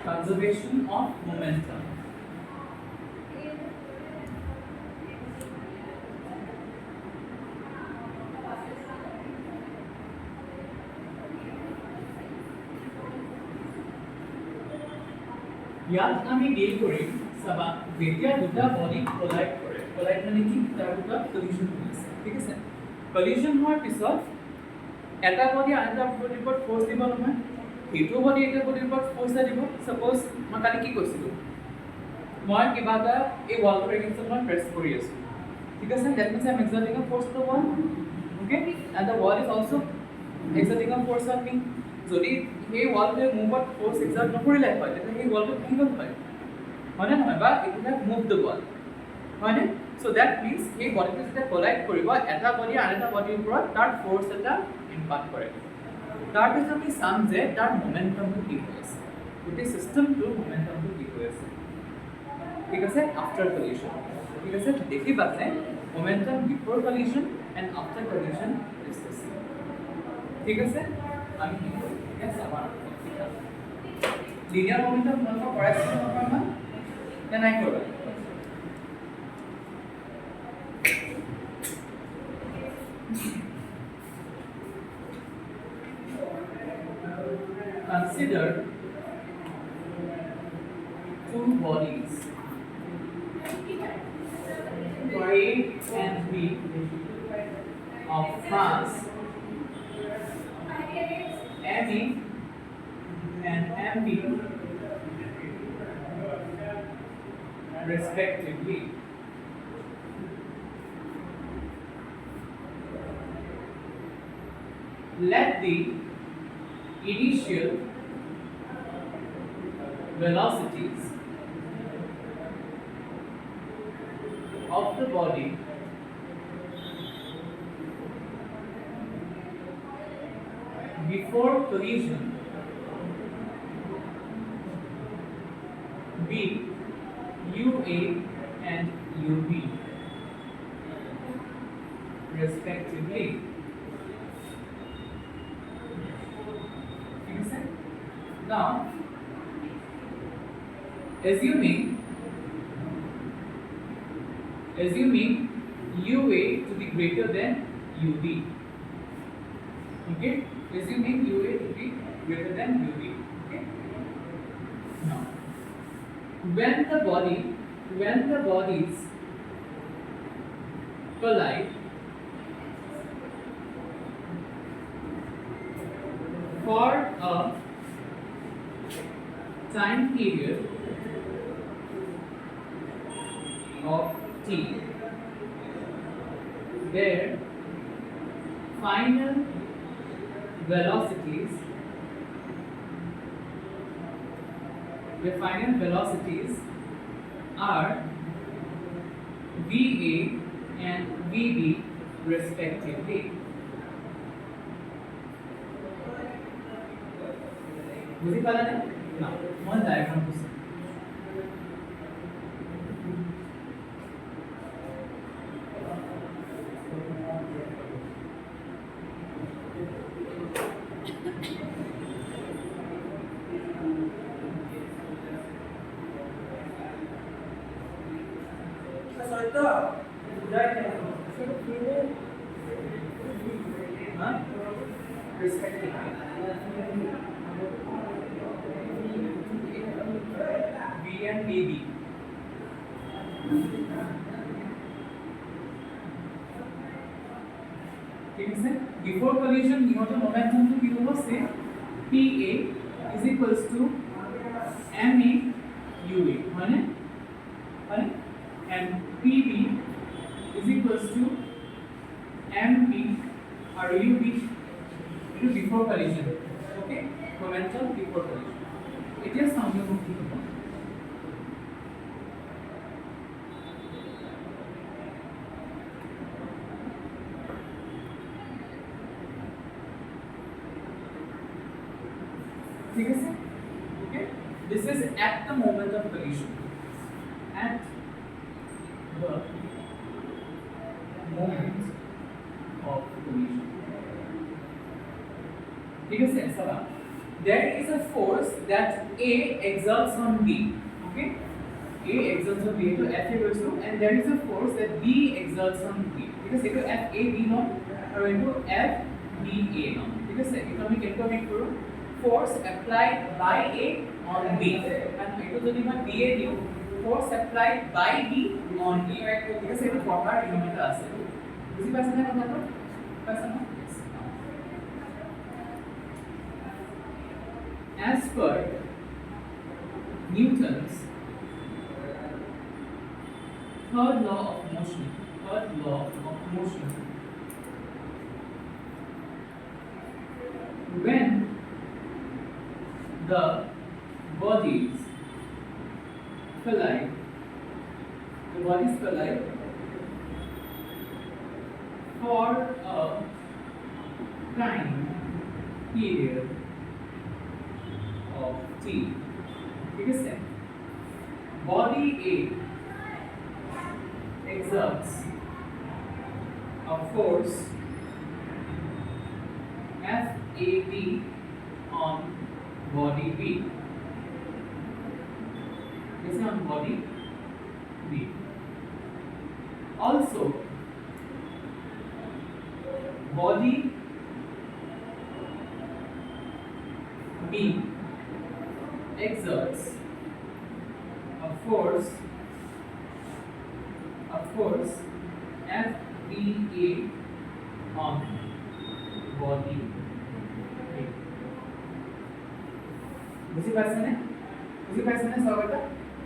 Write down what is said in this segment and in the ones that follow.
conservation of momentum. ইয়াত আমি deal কৰিম চাবা যেতিয়া দুটা বডি কোলাইড কৰে কোলাইড মানে কি তাৰ দুটা কলিজন হৈছে ঠিক আছে কলিজন হোৱাৰ পিছত এটা বডি আনটা বডিৰ ওপৰত ফ'ৰ্চ দিব নহয় সেইটো বডি এটা বডিৰ ওপৰত ফ'ৰ্চ দিব সাপোজ মই কালি কি কৈছিলো মই কিবা এটা এই ৱালটোৰ এগেইনষ্ট মই প্ৰেছ কৰি আছো ঠিক আছে that means I am exerting a force to wall okay and the wall is also exerting a force on me যদি এই ৱালটোৱে মোৰ ওপৰত ফ'ৰ্চ এক্সাৰ্ট নকৰিলে হয় তেতিয়া সেই ৱালটো ভাঙি গ'ল হয় হয়নে নহয় বা it would have move the wall হয়নে চ' ডেট মিন্স সেই বডিটো যেতিয়া কলাইড কৰিব এটা বডি আন এটা বডিৰ ওপৰত তাৰ ফ'ৰ্চ এটা ইম্পাক্ট কৰে তাৰপিছত আমি চাম যে তাৰ মমেণ্টামটো কি হৈ আছে গোটেই চিষ্টেমটোৰ মমেণ্টামটো কি হৈ আছে ঠিক আছে আফটাৰ কলিজন ঠিক আছে দেখিবা যে momentum before collision and after collision is the same ঠিক আছে আমি কি কৰিম ঠিক আছে আমাৰ লিনিয়াৰ মমেণ্টাম তোমালোকৰ কৰাইছে নহয় নে নাই কৰা consider two bodies A and B of mass ME and MB respectively. Let the initial velocities of the body before collision be UA and UB respectively. Now, assuming UA to be greater than UB, okay? Assuming UA to be greater than UB, okay? Now, when the bodies collide for a time period of t, their final velocities are VA and VB respectively. বুঝি পালা না না মই diagram দিছি সৈতো বুঝাই কেন হ্যাঁ respective and AB. ठीक है before collision इहोटे momentum तो की होगा से PA is equals to MA UA है ना and PB is equals to MP और UB it is before collision okay momentum before collision it is something to think about okay this is at the moment of collision at the moment of collision ठीक है sir there is a force that A exerts on B. Okay, A exerts on B to F equals to, and there is a force that B exerts on B. Because it F A B non or into F B A non. Because economic economic force applied by A on B, and it যদি মই B A দিও force applied by B on A. Because it proper unit আছে বুঝি পাইছে না কথাটো পাইছে না as per Newton's third law of motion, when the bodies collide, for a time period of t. ठीक है, body A exerts a force FAB on body B. This is on body B. Also, body B exerts a force FBA on body A. বুঝি পাইছে নে সবটা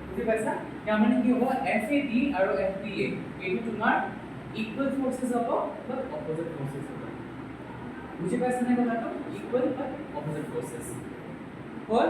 বুঝি পাইছা ইয়াৰ মানে কি হ'ব FAB আৰু FBA এইটো তোমাৰ ইকুৱেল ফৰ্সেস হ'ব বা অপোজিট ফৰ্সেস হ'ব বুঝি পাইছে নে কথাটো ইকুৱেল বা অপোজিট ফৰ্সেস হ'ল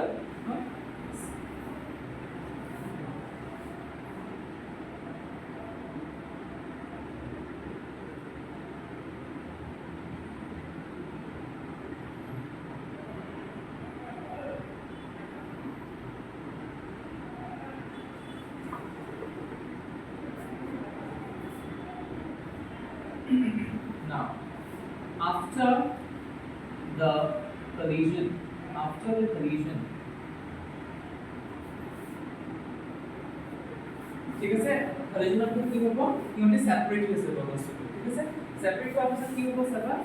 now after the collision ঠিক আছে collision টো কি হ'ব ইউনিট সেপাৰেট হৈছে বস্তুটো ঠিক আছে সেপাৰেট হোৱাৰ পিছত কি হ'ব চাবা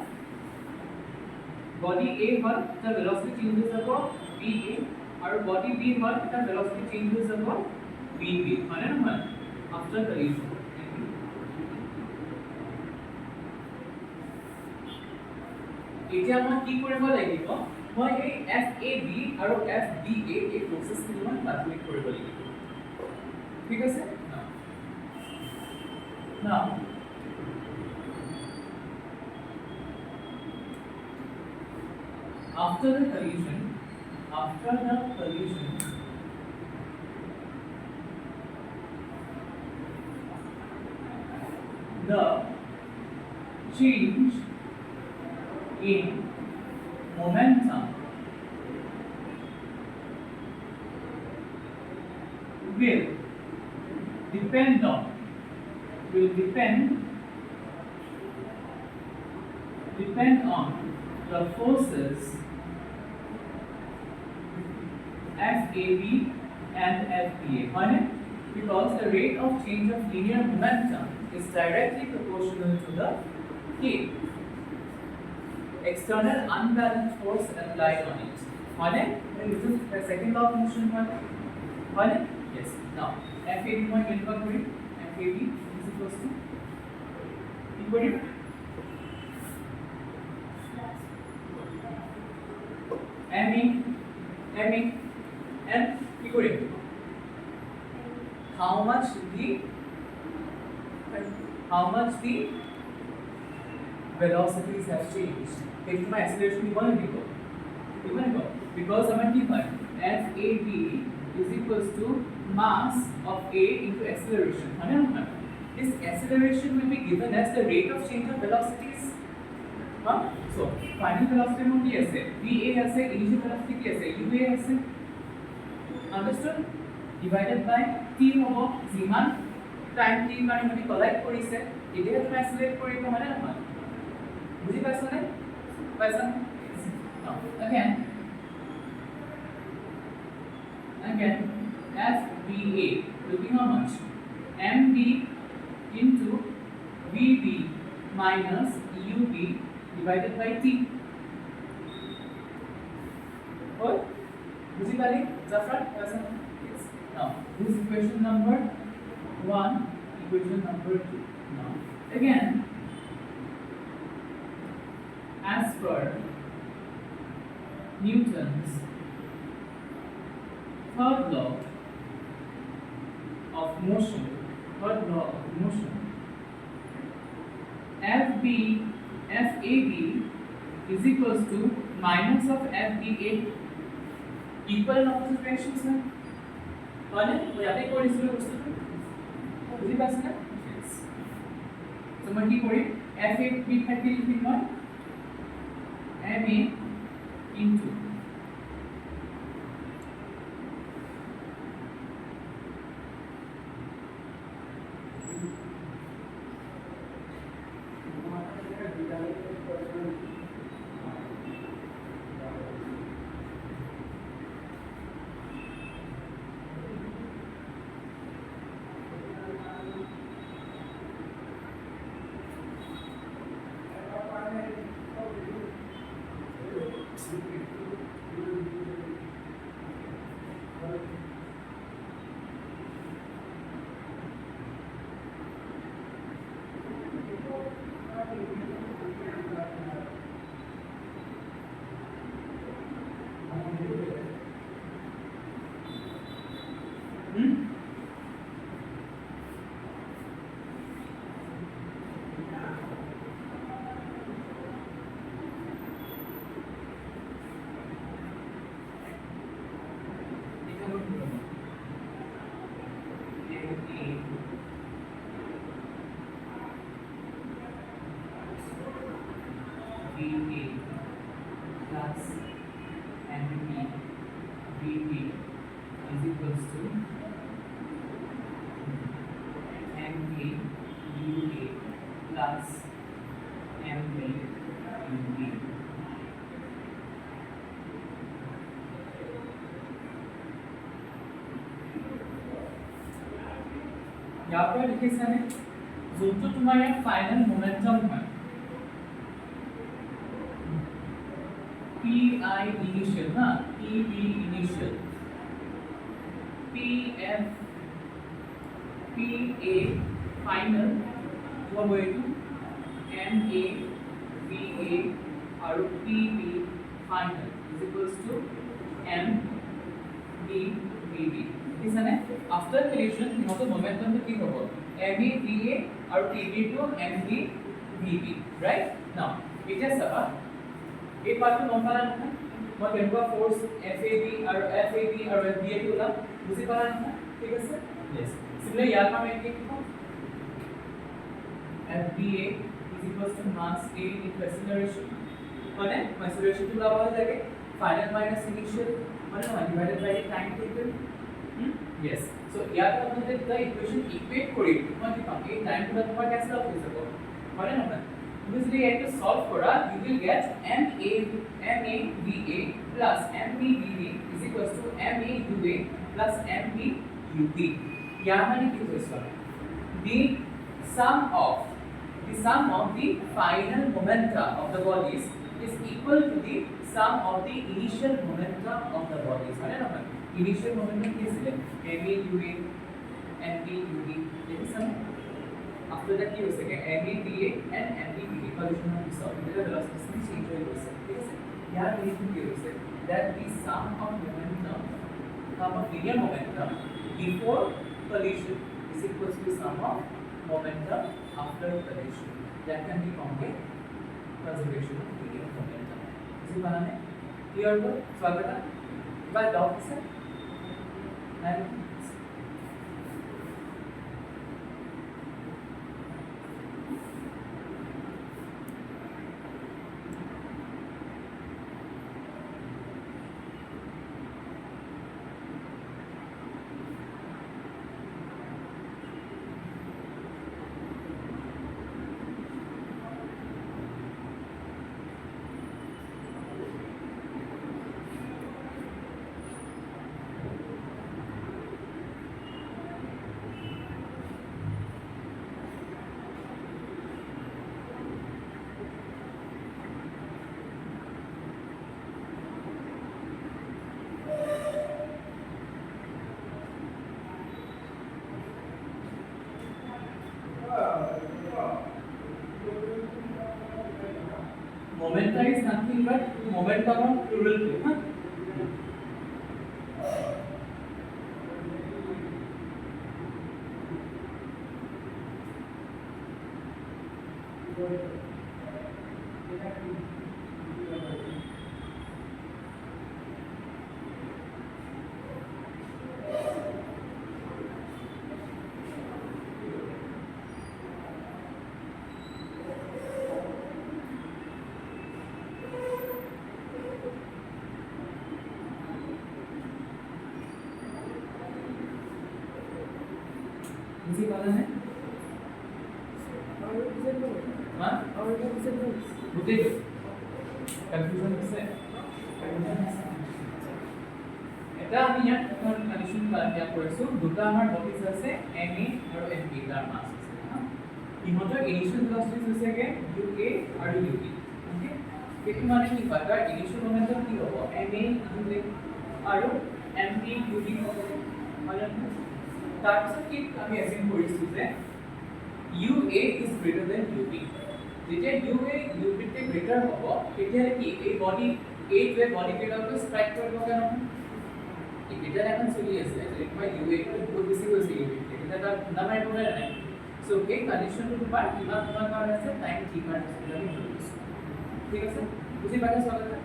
বডি A হ'ল তাৰ ভেলোচিটি চেঞ্জ হৈ যাব BA আৰু বডি B হ'ল তাৰ ভেলোচিটি চেঞ্জ হৈ যাব BB মানে নহয় after collision এতিয়া মই কি কৰিব লাগিব মই এই FAB আৰু FBA এই প্ৰসেসটো মই ক্যালকুলেট কৰিব লাগিব ঠিক আছে now after the collision the change in momentum will depend on the forces FAB and FBA. Because the rate of change of linear momentum is directly proportional to the K. External unbalanced force applied on it. This is the second law of motion. Yes. Now, FAB মই কেনেকুৱা কৰিম FAB is equals to কি কৰিম ME and কি কৰিম how much the velocities have changed. If my acceleration is 1 because I'm FAB is equals to mass of A into acceleration. This acceleration will be given as the rate of change of velocities. So final velocity what is VA as initial velocity is UA as understood divided by T hobo jiman time T mane hoti collide korise edia to accelerate koribo mane নহয় বুঝি পাইছনে now again again FBA will be how much? MB into VB minus UB divided by T. Or বুঝি পালি Zafran? Yes. Now this is equation number 1, equation number 2. Now again, as per Newton's third law of motion, FAB is equals to minus of FBA. Equal and opposite reactions है, कौन है? वो याद है कौन इसमें बसता है? बुझी बात है ना? Yes. तो मैं की करी FAB फैक्टर लिखी मैं MA into VA plus MB VB is equals to MA UA plus MB UB. यहाँ पर लिखे सने जो तो तुम्हारे फाइनल मोमेंटम है PI initial ना PB initial PF PA final what will do MA VA और PB final is equals to MB VB is ना after collision यहाँ तो momentum तो क्या होगा MA VA और PB to MB VB right now it is सब एक बात को नोट करना है मैं केनका फोर्स FAB और FBA के उला बुझी पाला ना ठीक है सर यस सिमिलर यार का मैं एक FBA is equals to mass A into acceleration माने acceleration तो लगा हो जाएगा final minus initial माने 1 divided by time taken yes so यार का मतलब the equation equate करी माने क्या ये time तो तुम्हारा कैसे लग सको माने ना Usually, you have to solve for us. You will get MAVA plus MBVB is equals to MAUA plus MBUB. यहाँ मैंने क्या सोचा? The sum of the final momenta of the bodies is equal to the sum of the initial momenta of the bodies. है ना? Initial momentum कैसे है? MAUA, MBUB. ये सब after that क्या हो सके MAVA and MBVB collision of this object the velocity change हो सकती है यार ये क्या हो सकता that the sum of momentum linear momentum before collision is equals to sum of momentum after collision that can be called conservation of linear momentum इसी बनाने clear हो स्वागत है बाय doubt sir momentum is nothing but momentum of plural flow, huh? बुझी पाला है हाँ बुझे कंफ्यूजन আছে এটা আমি ইয়াত কন্ডিশন দিয়া কৰিছো দুটা আমাৰ বডিজ আছে ma আৰু mb তাৰ মাস আছে হা ইহঁতৰ ইনিশিয়াল ভেলোসিটি হৈছে কে ua আৰু ub ওকে সেইটো মানে কি হয় তাৰ ইনিশিয়াল মোমেন্টাম কি হ'ব ma আৰু mb ub হ'ব মানে তাৰপিছত কি আমি এজিম কৰিছো যে UA is greater than UB যেতিয়া UA UB তে গ্ৰেটাৰ হ'ব তেতিয়া কি এই বডি A টোৱে বডি কেইটাকে স্ট্ৰাইক কৰিব কেন এটা এখন চলি আছে যে মই UA টো বহুত বেছি হৈছে UB এটা তাৰ নামাই পৰে নাই সো এই কন্ডিশনটো তোমাৰ কিমান কাৰণ আছে টাইম কি কাৰণ আছে আমি কৰিছো ঠিক আছে বুজি পাইছা সবটা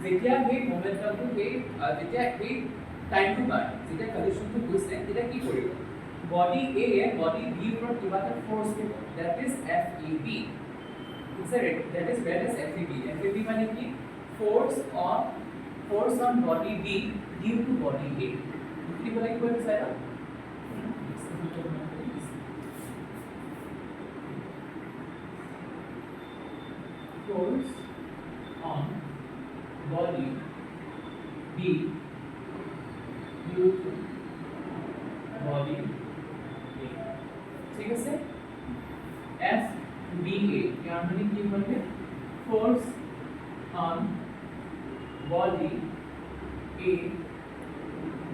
যেতিয়া এই মোমেন্টামটো যেতিয়া এই টাইমটো বাৰ যেতিয়া কন্ডিশনটো গৈছে তেতিয়া কি কৰিব body A body B উপর কিবা এটা ফোর্স দিব that is FEB is it that is where is FEB FEB মানে কি force on body B due to body A কি বলে কি বলে sir force on body B due to body ঠিক আছে FBA यार মানে কি বলবে force on body A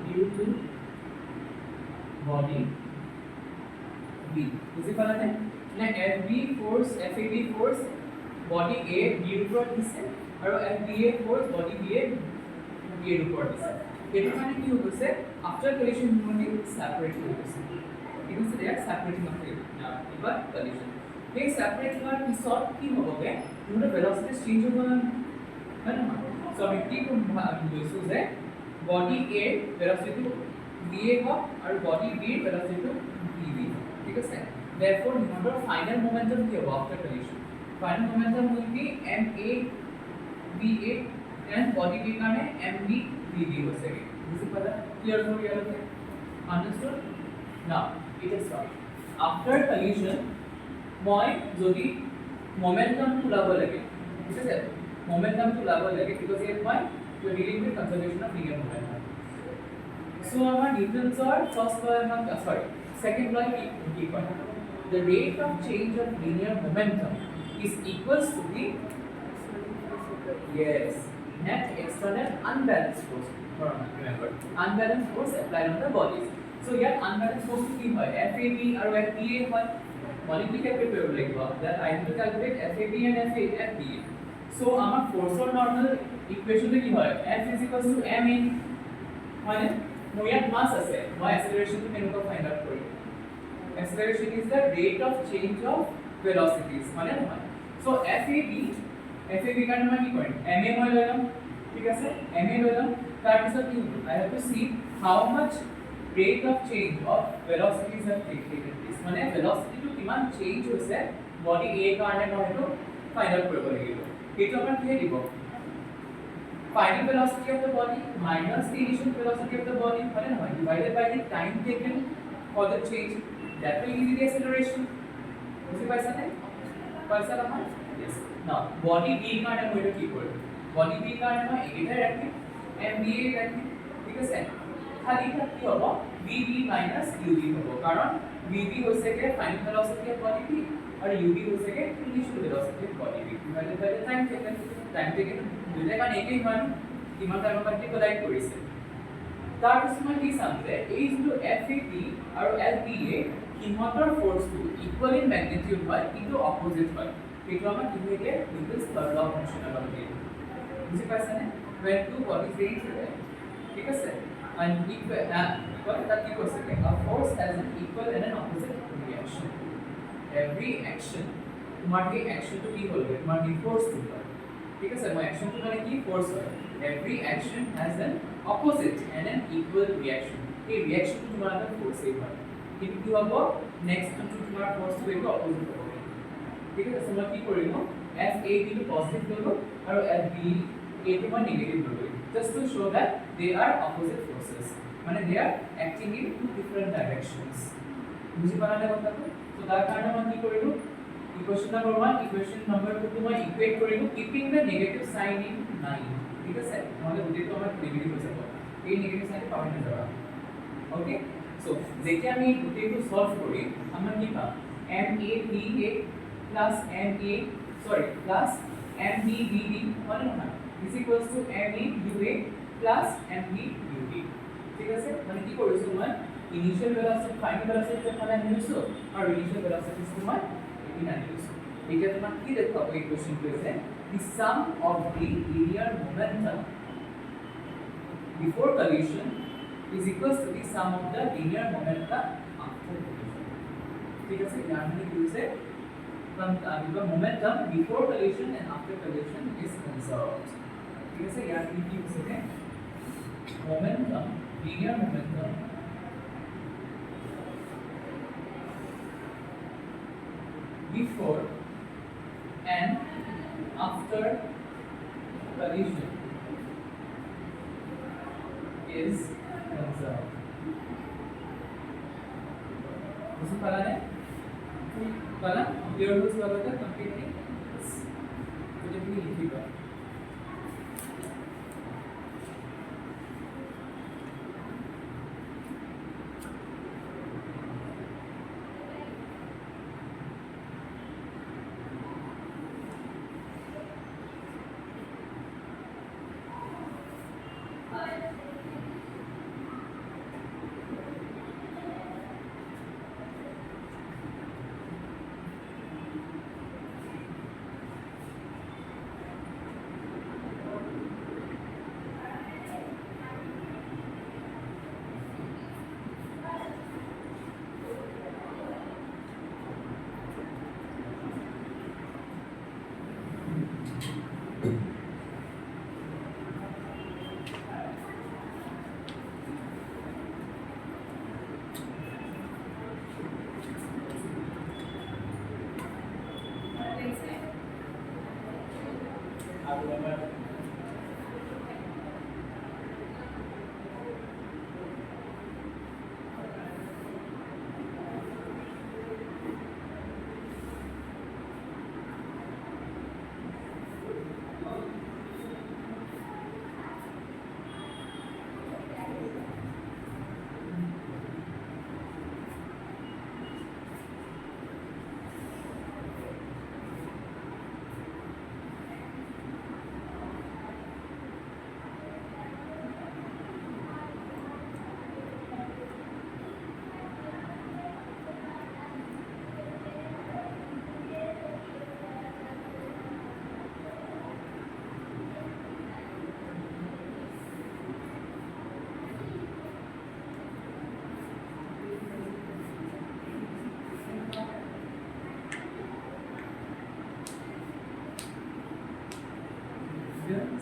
due to body B বুঝি পালানে না FB force FAB force body A B উপর দিছে আৰু FBA force body B এর উপর দিছে এটা মানে কি হচ্ছে আফটার কলিশন মানে সেপারেট হয়ে গেছে ঠিক আছে they are separating of it এবার কলিশন এই সেপারেট হওয়ার পিছত কি হবে দুটো ভেলোসিটি চেঞ্জ হবে না হয় না সো আমি কি বলছো যে বডি A ভেলোসিটি VA হোক আৰু বডি B ভেলোসিটি VB ঠিক আছে therefore remember final momentum কি হবে after collision final momentum will be MA VA and body B কারণে MB VB হচ্ছে বুঝতে পারলা ক্লিয়ার হয়ে গেল understood now it is done after collision মই যদি মোমেন্টাম তুলাব লাগে ঠিক আছে মোমেন্টাম তুলাব লাগে because here why you are dealing with conservation of linear momentum so our Newton's or first law sorry second law কি কয় the rate of change of linear momentum is equals to the yes net external unbalanced force remember unbalanced force applied on the bodies so here unbalanced force কি হয় FAB আৰু FBA হয় molecule calculate কৰিব লাগিব that I have to calculate FAB and FBA so আমাৰ forceৰ normal equation কি হয় F is equals to ma মানে মোৰ ইয়াত মাস আছে মই acceleration টো কেনেকৈ find out Karim acceleration is the rate of change of velocities মানে নহয় so FAB কাৰণে মই কি কৰিম ma মই লৈ লম ঠিক আছে ma লৈ লম তাৰ পিছত কি I have to see how much rate of change of velocities have taken place মানে velocity টো কিমান চেঞ্জ হৈছে বডি A কাৰণে মই সেইটো ফাইন্ড আউট কৰিব লাগিব এইটো আমাৰ কি দিব final velocity of the body minus the initial velocity of the body divided by the time taken for the change that will give you the acceleration বুঝি পাইছা নে পাইছা না yes now body B কাৰণে মই এটা কি কৰিম body B কাৰণে মই এটা ৰাখিম MBA ৰাখিম ঠিক আছে খালি কি হ'ব VB minus UB হ'ব কাৰণ VB হৈছে কি final velocity of body B আৰু UB হৈছে কি initial velocity of body B divided by the time taken দুইটা কাৰণ একেই মান কিমান টাইমৰ পাৰ্টি কোলাইড কৰিছে তাৰ পিছত মই কি চাম যে এই যিটো FAB আৰু FBA কিমানৰ ফোর্সটো ইকুয়াল ইন ম্যাগনিটিউড হয় কিন্তু অপোজিট হয় এইটো আমাৰ কি হৈ গ'ল নিউটনছ থাৰ্ড ল অফ মোশনৰ লগত দিয়ে বুজি পাইছানে when two bodies are equal ঠিক আছে and equal that কি কৈছে a force has an equal and an opposite reaction every action তোমাৰ কি actionটো কি হ'ল তোমাৰ কি force টো হয় ঠিক আছে মই actionটো মানে কি force হয় every action has an opposite and an equal reaction এই reactionটো তোমাৰ এটা force হয় কিন্তু কি হ'ব next টো তোমাৰ force টো একো opposite হ'ব ঠিক আছে মই কি কৰিলো f a টো পজিটিভ ললো আৰু f b a টো মই নেগেটিভ ললো just to show that they are opposite forces মানে they are acting in two different directions বুজি পালানে কথাটো তো তাৰ কাৰণে মই কি কৰিলো ইকুৱেশ্যন নম্বৰ 1 ইকুৱেশ্যন নম্বৰ 2 টো মই ইকুৱেট কৰিলো keeping the negative sign in 9 ঠিক আছে নহলে গোটেইটো আমাৰ নেগেটিভ হৈ যাব এই নেগেটিভ সাইনটো পাবই নাযাবা ওকে সো যেতিয়া আমি গোটেইটো সলভ কৰি আমাৰ কি পাম m a b a plus m a sorry plus m b b d হয় না is equals to m a u a plus m b u d ঠিক আছে মানে কি কৰিছো মই ইনিশিয়াল ভেলোসিটি ফাইনাল ভেলোসিটি মানে আনিছো আৰু ইনিশিয়াল ভেলোসিটি মই এদিন আনিছো এতিয়া তোমাক কি দেখাবো এই কোশ্চেনটো আছে the sum of the linear momentum before collision is equals to the sum of the linear momentum after collision ঠিক আছে ইয়াৰ মানে কি হৈছে the momentum before collision and after collision is conserved ঠিক আছে ইয়াৰ মানে কি হৈছে momentum linear momentum before and after collision is conserved बुझ पाला ने पाला क्लियर हो चुका है कंप्लीटली तो जब भी लिखिएगा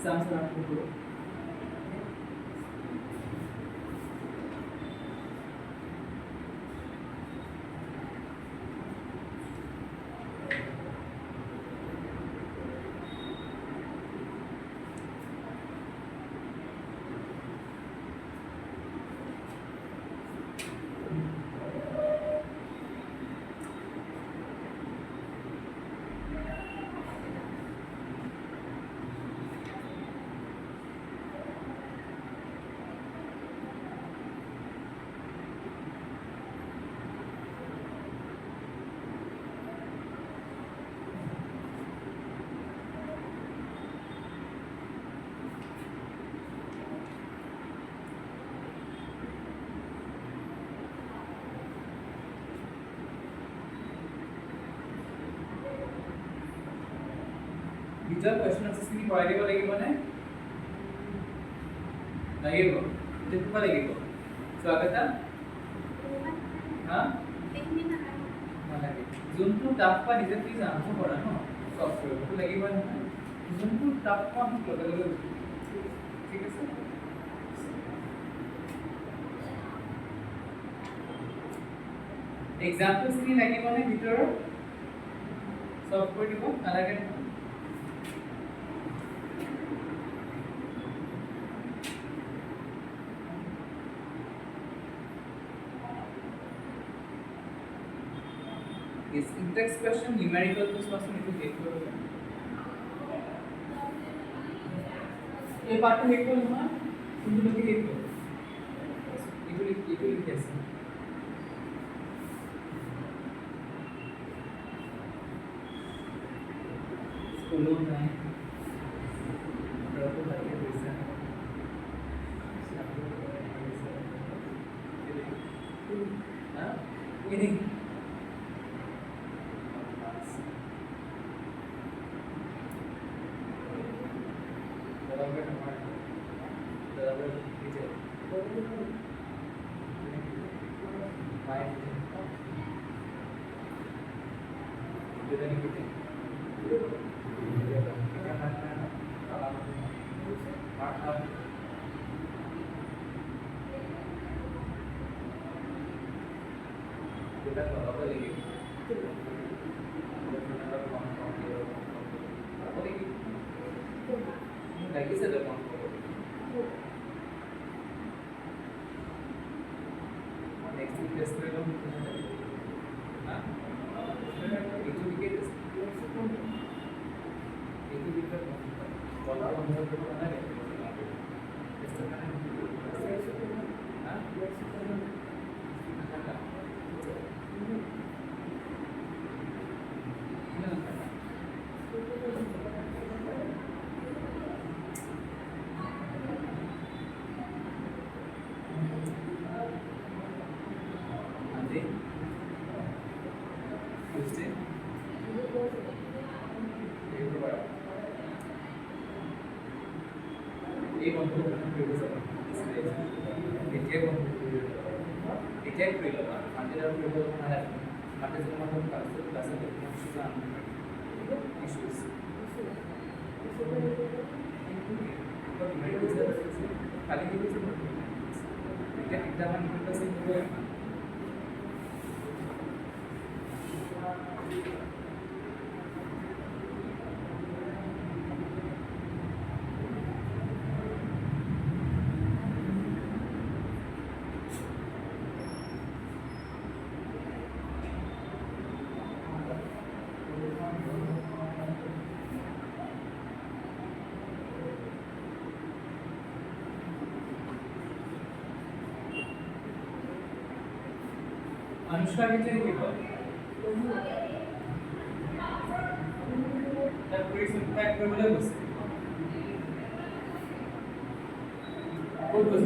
Sounds like a দুটা কোৱেশ্চন আছে তুমি কৰাই দিব লাগিব নে লাগিব দেখুৱা লাগিব স্বাগতা হা নালাগে যোনটো টাফ পা নিজে প্লিজ আৰম্ভ কৰা ন সফটৱেৰটো লাগিব নহয় যোনটো টাফ পা লগে লগে ঠিক আছে এক্সাম্পলছ খিনি লাগিব নে ভিতৰৰ সলভ কৰি দিব নালাগে Yes, index question numerical to question itu dekho. ये बात देखो ना तुम लोग ये देखो itu कैसे स्कूलों में प्रभु करके पैसा हाँ ini lagi saya dapat next test में लोग हाँ एक तो विकेट बॉलर अंदर को बना है टेस्ट करना है हाँ अनुष्का कितने की बात तब पूरी सुनता है बोले बस वो बस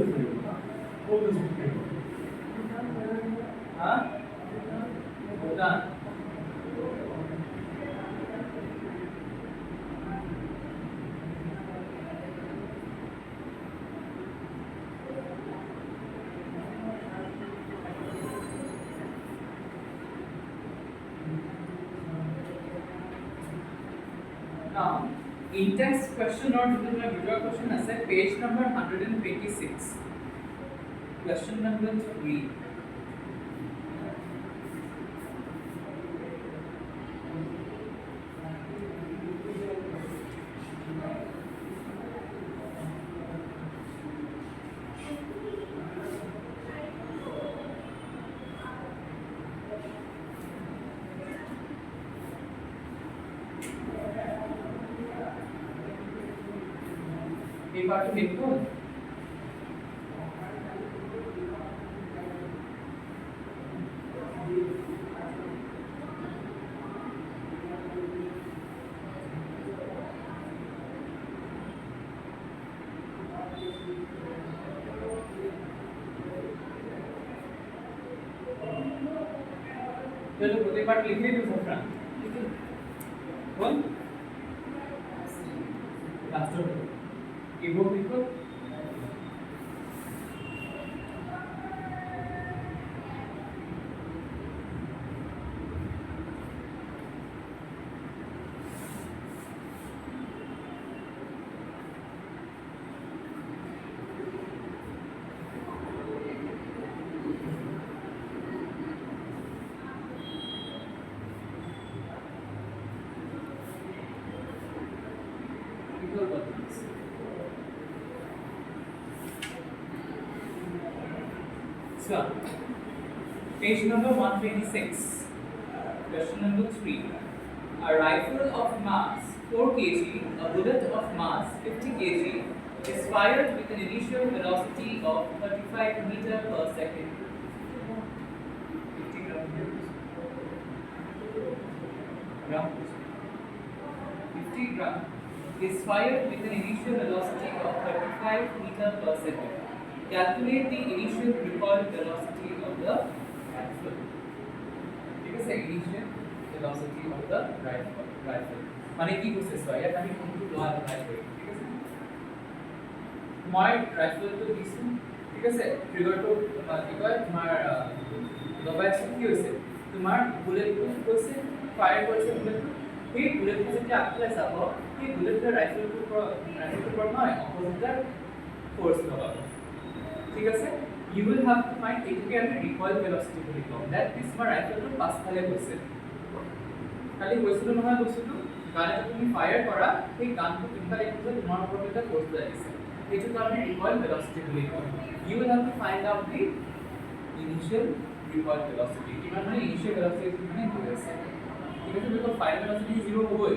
हाँ बोला Now, in-text question or video question as page number 126. Question number 3. एक बार तो देखो चलो एक बार लिखे तो बोल লাস্টৰ এইবোৰ বিষয় So, page number 126. Question number 3. A rifle of mass 4 kg, a bullet of mass 50 kg is fired with an initial velocity of 35 meter per second. 50 grams. 50 grams is fired with an initial velocity of 35 meter per second. Calculate the initial recoil velocity of the rifle. ठीक है sir, initial velocity of the rifle. माने की कोशिश है या कहीं कोई लोहा अप्लाई करें, ठीक है सर. मैं rifle तो दिसू, ठीक है सर. ट्रिगर तो इधर तुम्हारा दबाए से क्यों से? तुम्हारा बुलेट को से फायर कर से बुलेट ये बुलेट को से क्या आपके साथ हो? ये बुलेट का राइफल को पड़ना है अपोजिट फोर्स लगा. ঠিক আছে, you will have to find এটাকে আমি recoil velocity bully com. that is my rifle to পাছফালে গৈছে, খালি গৈছিল নহয় বস্তুটো গানটো তুমি ফায়াৰ কৰা সেই গানটো কিনকালে কিছে তোমাৰ ওপৰত এটা ফোৰ্স লাগিছে, এইটো আমি recoil velocity bully com. you will have to find out the initial recoil velocity. কিমান মানে initial velocity কিমান হৈ আছে, ঠিক আছে. বিকজ ফায়াৰ velocity 0 হ'বই,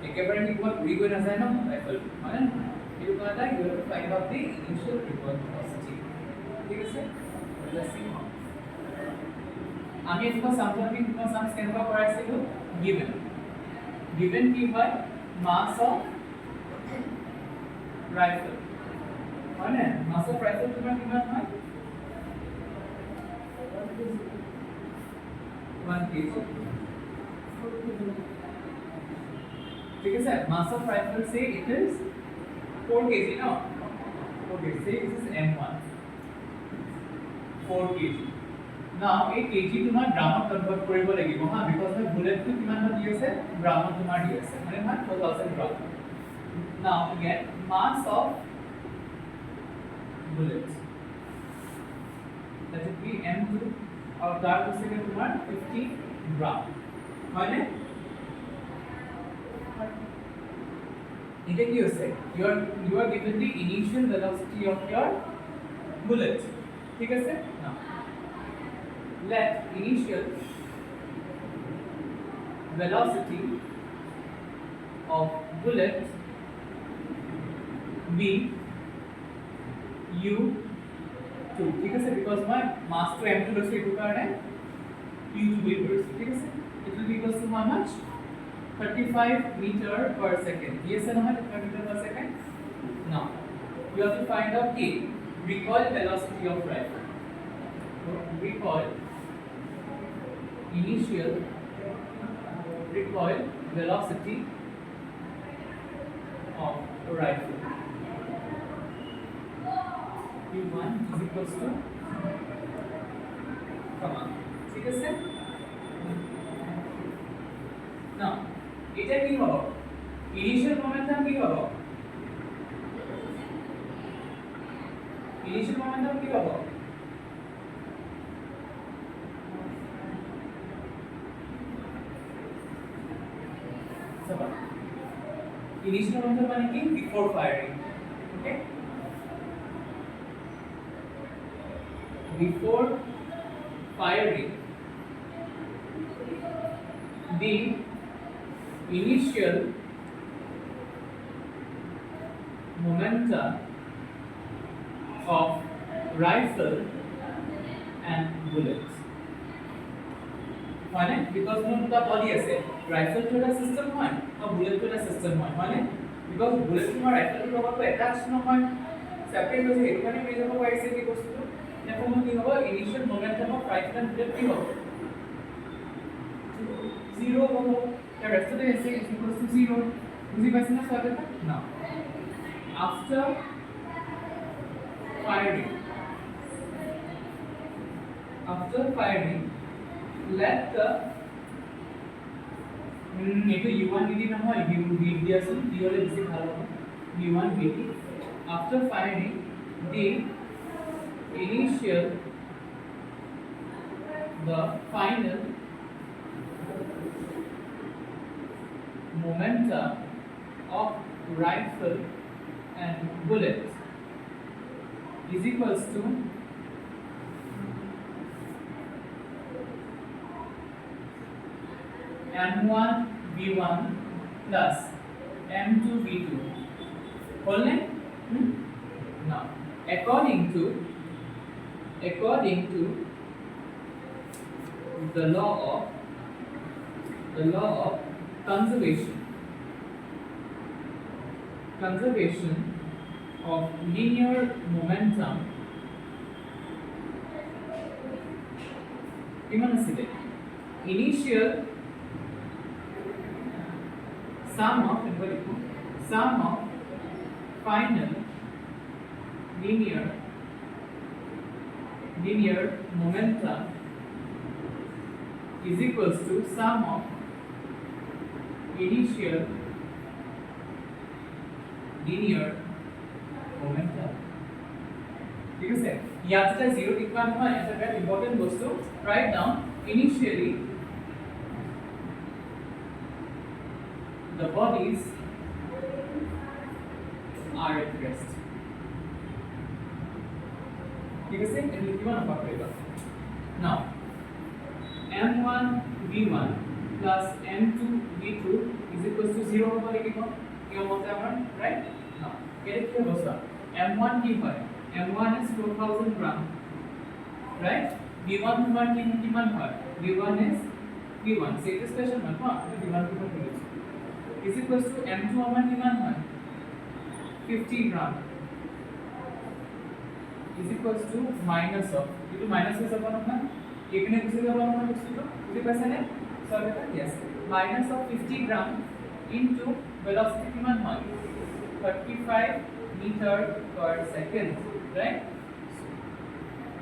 একেবাৰে কি কোৱা ঘূৰি গৈ নাযায় ন ৰাইফল, মানে এইটো কাৰণে you have to find out the initial recoil velocity. ঠিক আছে, আমি এটা সামগ্রিক কিবা সাম কেনেকুৱা কৰাইছিলো, given কি হয় mass of rifle, মানে mass of rifle তোমাৰ কিমান হয় 1 kg. ঠিক আছে, mass of rifle say it is 4 kg no, okay, say this is m1 4 kg. Now a kg তোমাৰ গ্ৰামত কনভাৰ্ট কৰিব লাগিব হা, because my bullet to কিমান দি আছে গ্ৰামত তোমাৰ দি আছে, মানে মই 4000 গ্ৰাম. Now again mass of bullet that would be m2 और তাৰ পিছতে তোমাৰ 50 গ্ৰাম হয়নে. এটা কি হৈছে, you are given the initial velocity of your bullet, ঠিক আছে. Now let initial velocity of bullet be u2, ঠিক আছে. because my mass to m2 লৈছে এইটো কাৰণে u2 বুলি কৰিছো, ঠিক আছে. it will be equal to how much 35 meter per second. yes or no 35 meter per second. now you have to find out the recoil velocity of rifle. So recoil initial recoil velocity of rifle u1 is equals to comma, ঠিক আছে. now এটা কি হবে, initial momentum কি হবে, initial momentum কি হবে সবা, ইনিশিয়াল মোমেন্টাম মানে কি before firing, okay. before firing the initial momentum of rifle and bullets, মানে because মোৰ দুটা বডি আছে, রাইফল তো এটা সিস্টেম হয় আৰু বুলেট তো এটা সিস্টেম হয়, মানে because বুলেট তোমাৰ রাইফলটোৰ লগত এটাচ নহয়, সেপাৰেট হৈ যায়, এইটো মানে মেজৰ কৰিব পাৰিছে কি বস্তুটো এখন কি হ'ব, initial momentum of rifle and bullet কি হ'ব 0 হ'ব, the rest of the essay is equals to 0. বুঝি পাইছেনে স্বাগত না after firing, let the এইটো u1 dt নহয় v আছে v হলে বেছি ভাল হ'ব u1 dt after firing the initial the final momentum of rifle and bullet is equals to m1 v1 plus m2 v2 whole name now according to the law of conservation of linear momentum initial sum of final linear momentum is equals to sum of initial linear momentum. ঠিক আছে ইয়াত যেটা zero লিখবা নহয় এটা very important বস্তু write down initially the bodies are at rest. ঠিক আছে এটা লিখিবা না পারিবা now m1 v1 plus m2 v2 is equals to 0 হ'ব লাগিব কি মতে আমাৰ right now এটা কি হ'ব স্যার m1 কি হয় m1 is 4000 gram right v1 কিমান হয় v1 is v1 so it is special মান হ্যাঁ v1 কিমান কৰিছে is equals to m2 আমার কিমান হয় 50 gram is equals to minus of itu minus হৈ যাব না এখানে গুছি যাব আমরা বস্তুটো বুঝি পাইছে নে সো এটা yes minus of 50 gram into velocity কিমান হয় 35 meter per second right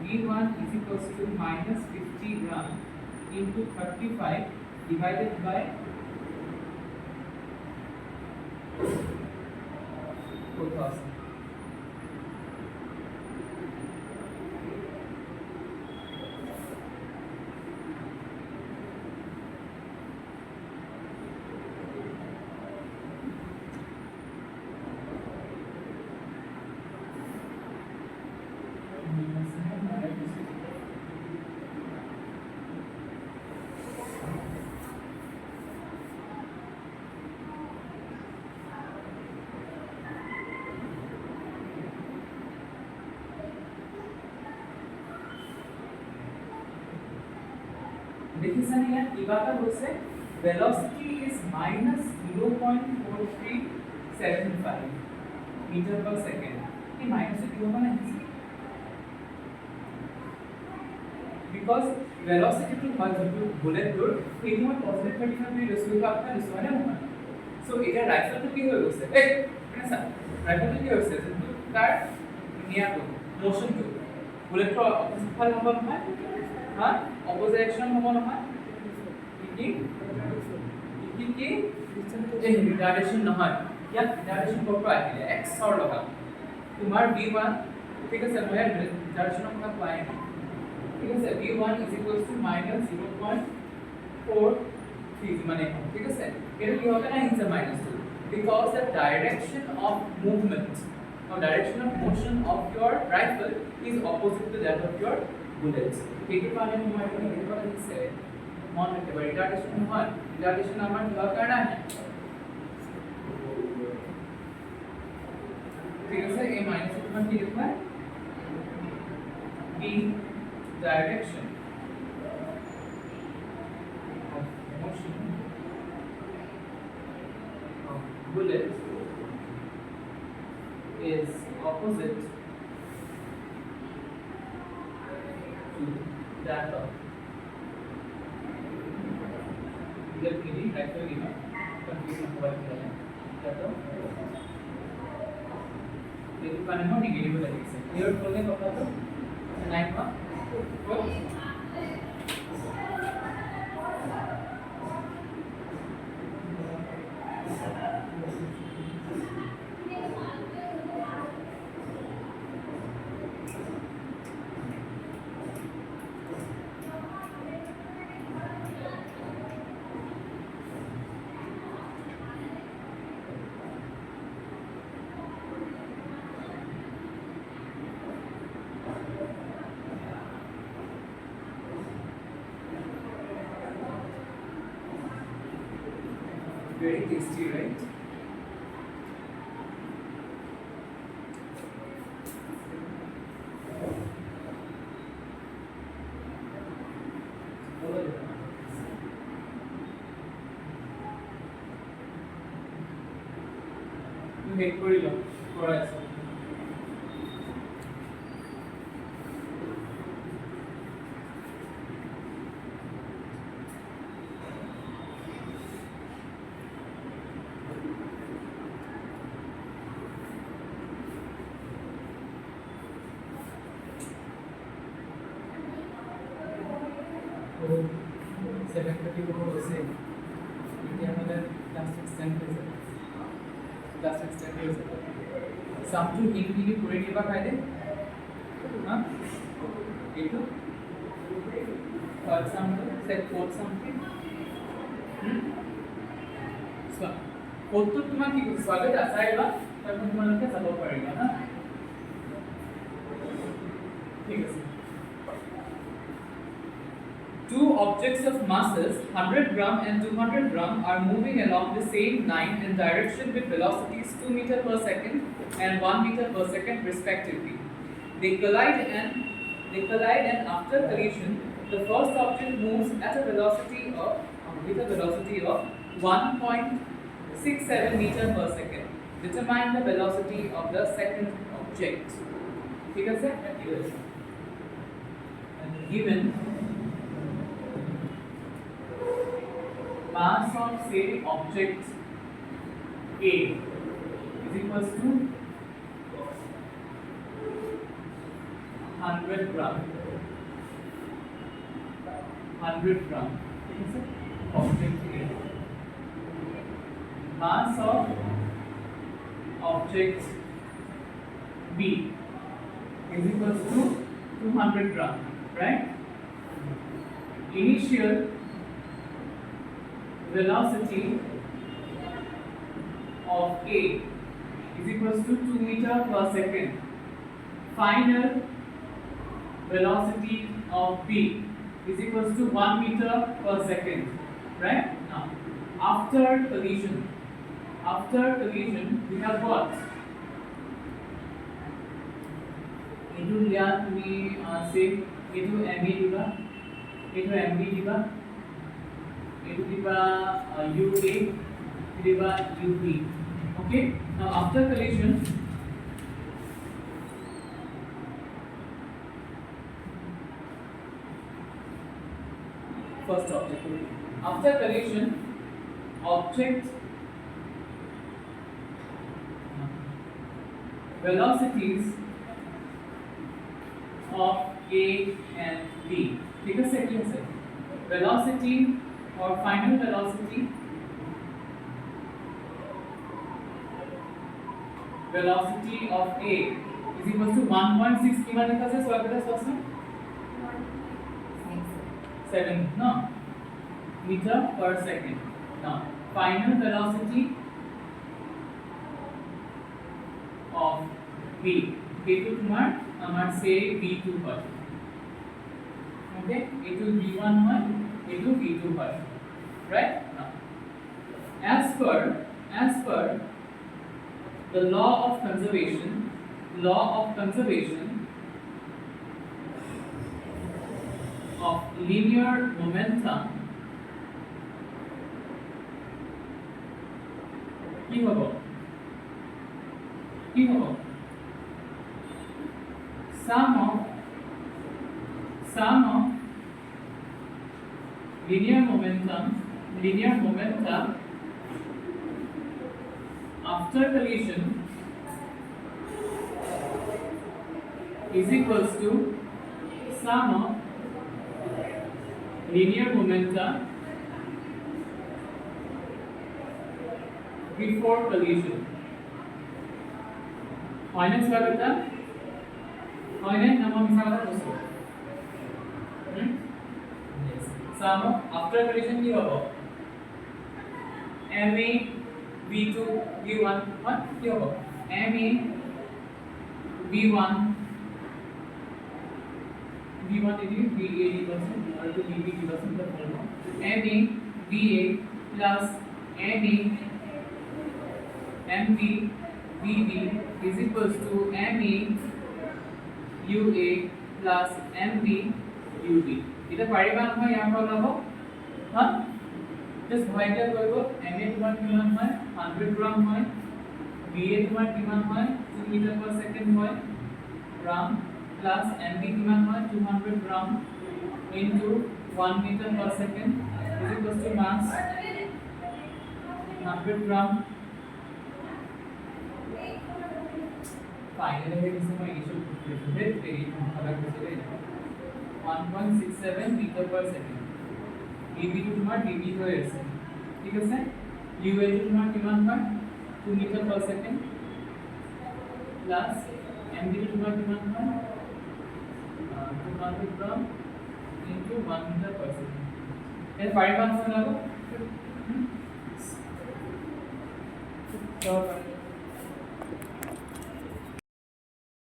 v1 is equals to minus 50 gram into 35 divided by 4000 দেখিছানে ইয়াত কিবাটা হৈছে velocity is minus 0.4375 meter per second এই মাইনাস কিয় মানে because velocity to হয় যটো বুলেট দূৰ এইটো মই পজিটিভ 35 ডিগ্ৰী ৰেশিও আপোনাৰ দিছো মানে নহয় সো এটা ৰাইফলটো কি হৈ গৈছে এই মানে স্যার ৰাইফলটো কি হৈছে যটো তাৰ নিয়াটো মোশনটো বুলেটৰ অপোজিট ফাল হ'ব নহয় হ্যাঁ অপোজিট ডাইরেকশন হ'ব নহয় কি এই ৰিটাৰ্ডেশন নহয় ইয়াত ৰিটাৰ্ডেশন ক'ৰ আহিলে x ৰ লগত তোমাৰ v1 ঠিক আছে মই ৰিটাৰ্ডেশনৰ কথা কোৱাই নাই ঠিক আছে v1 is equals to minus 0.43 মানে ঠিক আছে এটা কি হবে না ইনসা minus 2 because the direction of movement or direction of motion of your rifle is opposite to that of your bullets এটি পারে মই এখানে কি করে দিছে মন রাখতে পারি রিটার্ডেশন হয় রিটার্ডেশন আমার দরকার না ঠিক আছে এই মাইনাস তোমার কি লিখবা b direction of motion of bullet is opposite to that of bullet meaning rifle confusion avoid that of এইটো কাৰণে মই নিগেটিভ লাগিছে ক্লিয়াৰ হ'লে কথাটো নাই কোৱা very tasty, right? You hate Korea, Korea. So, 7:30 over say, another class extend class extend Some to into Korean Iba Kaide? Huh? Into third sample, set fourth sample. So, fourth to तुम्हारा की स्वागत आसाएगा, तब तुम्हारा क्या सब पड़ेगा ना? ठीक है sir. Two objects of masses 100 gram and 200 gram are moving along the same line and direction with velocities 2 meter per second and 1 meter per second respectively. They collide and after collision, the first object moves at a velocity of 1.67 meter per second. Determine the velocity of the second object. ठीक है sir? And given mass of say object A is equals to 100 gram. 100 gram. Object A. Mass of object B is equals to 200 gram. Right? Initial velocity of A is equals to 2 meter per second. Final velocity of B is equals to 1 meter per second. Right? Now, after collision, we have what? Into liya tumi say into MA diba, into MB diba. It will UA, it will UB. Okay. Now after collision, first object. After collision, object velocities of A and B. ठीक है sir, क्या sir? Velocity or final velocity of A is equals to 1.6 कितना लिखा है sir बेटा question 7 no meter per second. Now final velocity of B A2 तुम्हार say B2 पर okay A2 B1 है A2 B2 पर right now as per the law of conservation of linear momentum কি হবো sum of linear momentum after collision is equals to sum of linear momenta before collision. হয় না স্বাগতা? হয় না নাম আমি স্বাগতা বলছি। Yes. Sum of after collision কি হবে? MA V2 V1 what কি হবে? MA V1 V1 is VA equals to VB equals to the following. MA VA plus MA MB VB is equals to MA UA plus MB UB. এটা পারিবা নহয় ইয়াৰ পৰা ওলাব হা just ভাইটা কৰিব MA তোমাৰ কিমান হয় 100 গ্ৰাম হয় VA তোমাৰ কিমান হয় 2 মিটাৰ per second হয় গ্ৰাম plus MB কিমান হয় 200 গ্ৰাম into 1 meter per second is equals to mass 100 gram finally here is my issue very very 1.67 meter per second dB to তোমার dB হয়ে আছে ঠিক আছে UA to তোমার কিমান হয় 2 meter per second plus MB to তোমার কিমান হয় 200 গ্রাম into 1 meter per second এর পারিমাণ হলো